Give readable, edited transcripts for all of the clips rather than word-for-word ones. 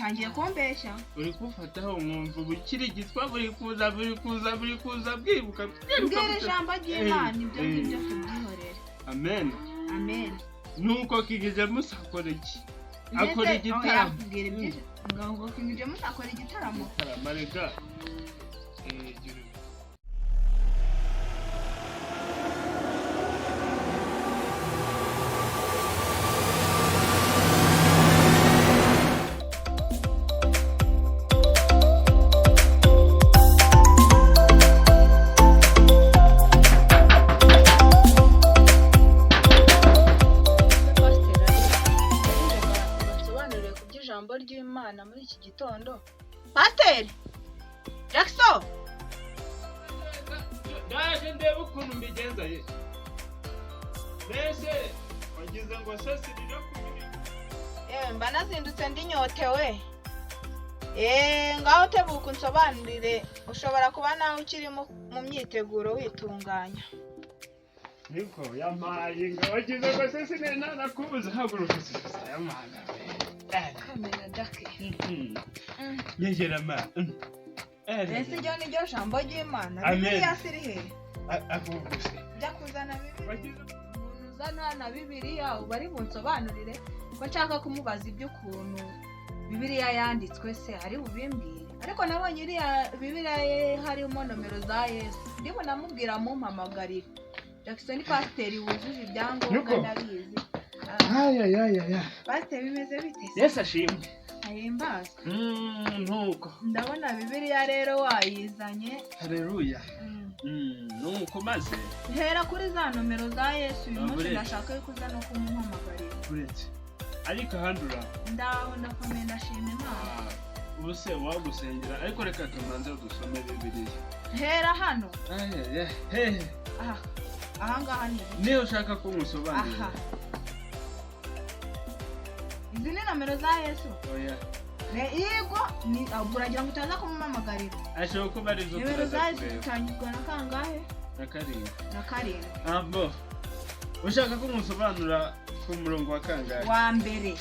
utangiye kumbeshya. Uri kufataho umwumva bukiri gitwa buri kuza bwibuka. Mbwira ijambo ry'Imana ibyo ngibyo tubyihorere. Amen. Amen. Nuko kigeze musakora iki? Akora igitaramo. Mbwira ibyo ngo kigeze musakora igitaramo. Marega. Ry'Imana muri iki gitondo. Pasiteri jaxo ndaje ndebe ukuntu mbigenza ye. Mbese wagize ngo sasirira kumira. Mba nazindutse ndi nyotewe. Ngaho tebuka unsobanurire, ushobora kuba nawe ukiri mu myiteguro witunganya. Niko yamaye ngo wagize ngo sasirira nanakubuza haguruka sasa yamana. Kamera dake. Yegerama. Ese ryo ni ryo jambo ry'Imana. Bibiliya siri he? Akuguse. Jya kuzana Bibiliya. Umuntu uzana na Bibiliya bari bunsobanurire ko nshaka kumubaza iby'ukuntu Bibiliya yanditswe se ari bubimbwire. Ariko nabonye iriya Bibiliya harimo nomero za Yesu. Ndimo namubwira mumpamagarire. Jackson pasiteri wujuje ibyangombwa ndabizi. Aya. Pasiteri bimeze bite? Yesu ashimwe. Ahimbaza. Nuko. Ndabona Bibiliya rero wayizanye. Haleluya. Nuko maze. Hera kuri za nomero za Yesu uyu munsi ndashaka yuko uza no kumuhamagarira. Uretse. Ariko handura. Ndaho ndakomeye ndashima Imana. Ubuse wagusengera ariko reka tumanze dusome Bibiliya. Hera hano. Aha. Aha ngaha ni. Niyo ushaka ko musobanurira. Aha. Izi ni nomero za Yesu. Oya. Yego ni uragira ngo utaza kumumamagarira. Ashobora kuba ari zo nomero za Yesu zitangirwa na kangahe? Na karindwi. Abo. Ushaka ko musobanura ku murongo wa kangahe? Wa mbere.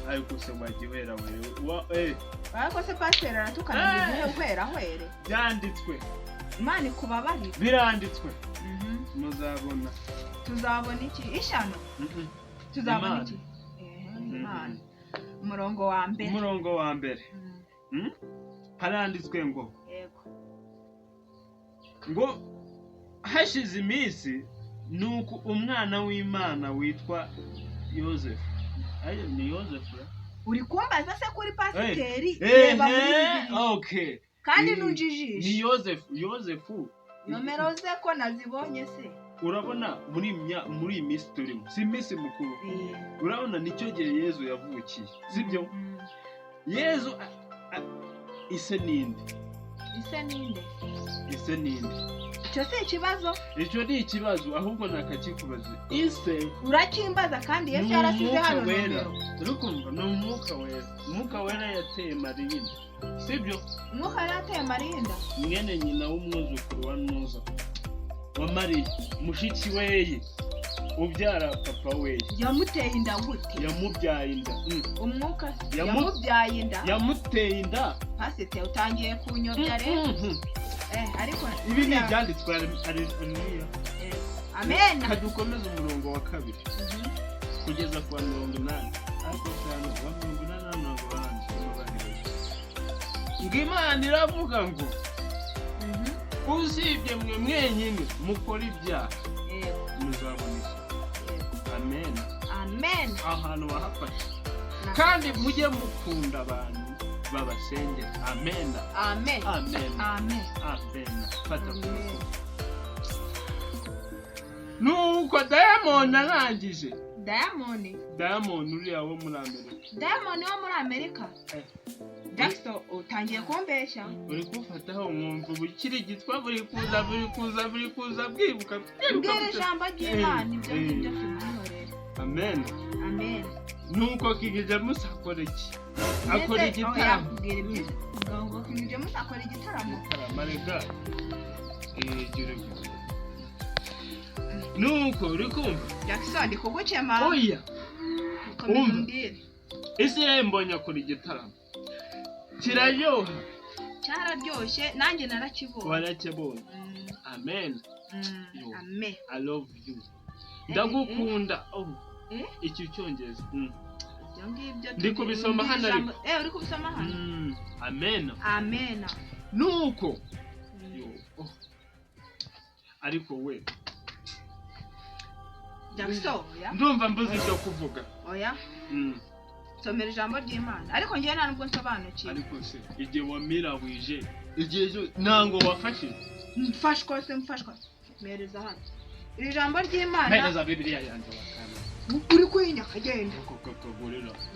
Ariko se wagihera wewe. Ariko se pasiteri aratukana igihe hwere. Byanditswe. Imana ikubabarira. Biranditswe. Muzabona. Tuzabona iki? Ishano. Tuzabona iki? Imana. Umurongo wa mbere. Haranditswe ngo. Yego. Ngo hashize iminsi nuko umwana w'Imana witwa Yosefu. Ayo ni Yosefu. Uri kumbaza se kuri pasiteri reba muri Bibiliya. Okay. Kandi nujijishe. Ni Yosefu. Nomero ze ko nazibonye se. Urabona muri minsi turimo. Si minsi mukuru. Urabona nicyo gihe Yesu yavukiye. Sibyo? Yesu ise ninde? Icyo si ikibazo. Icyo ni ikibazo ahubwo nakakikubaza. Ise urakimbaza kandi Yesu yarasize hano nomero. Urukumva no Umwuka wera yateye Mariya. Sibyo? Umwuka wera yateye Mariya. Mwene nyina w'umwuzukuru wa Nuza. Wa Mariya, mushiki weye. Ubyara papa weye. Yamuteye inda gute? Yamubyaye inda. Umwuka yamubyaye inda. Yamuteye inda. Pasiteri utangiye kunyobya rero. Ariko ibi ni byanditswe Haleluya. Amen. Kadukomeza umurongo wa 2. Kugeza kwa 80. Ariko cyane wa 80 ntabwo baranditse. Ngimana iravuga ngo usibye mwe mwenyine mukora ibyaha. Muzabona iki? Amen. Ahantu wahafashe. Kandi mujye mukunda abantu babasengera. Amen. Fata ku. Nuko Diamond arangije. Diamond uriya wo muri Amerika. Jaxo utangiye kumbeshya. Uri kufataho umwumva bukiri gitwa buri kuza bwibuka. Mbwira ijambo ry'Imana ibyo ngibyo tubyihorere. Amen. Nuko kigeze musakora iki? Akora igitaramo. Mbwira ibyo ngo kigeze musakora igitaramo. Marega. Nuko uri kumva? Jaxo ndi kugukema. Oya. Mbwira. Ese mbonye akora igitaramo. kiraryoha cyararyoshye nanjye narakibonye warakibonye amen amen I love you ndagukunda iki cyongeza ibyo ngibyo ndi kubisoma hano uri kubisoma hano amen nuko ariko we jaxo ndumva mbuze icyo kuvuga oya somera ijambo ry'Imana ariko ngiye nta nubwo nsobanukiwe ariko se igihe wamirahwije igihe ntango wafashe mfashwa mereza hano iri jambo ry'Imana mereza Bibiliya yanjye wakana uri kwinya kagenda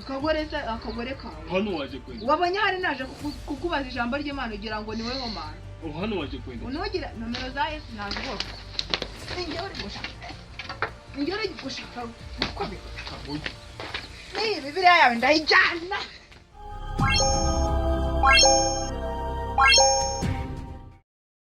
akagore kawe hano waje kwenda wabonye hari naje kukubaza ijambo ry'Imana ugira ngo ni wowe homana hano waje kwenda unogira nomero za Yesu nazo Ingero gushaka gukomera. Ni Bibiliya yawe ndayijyana.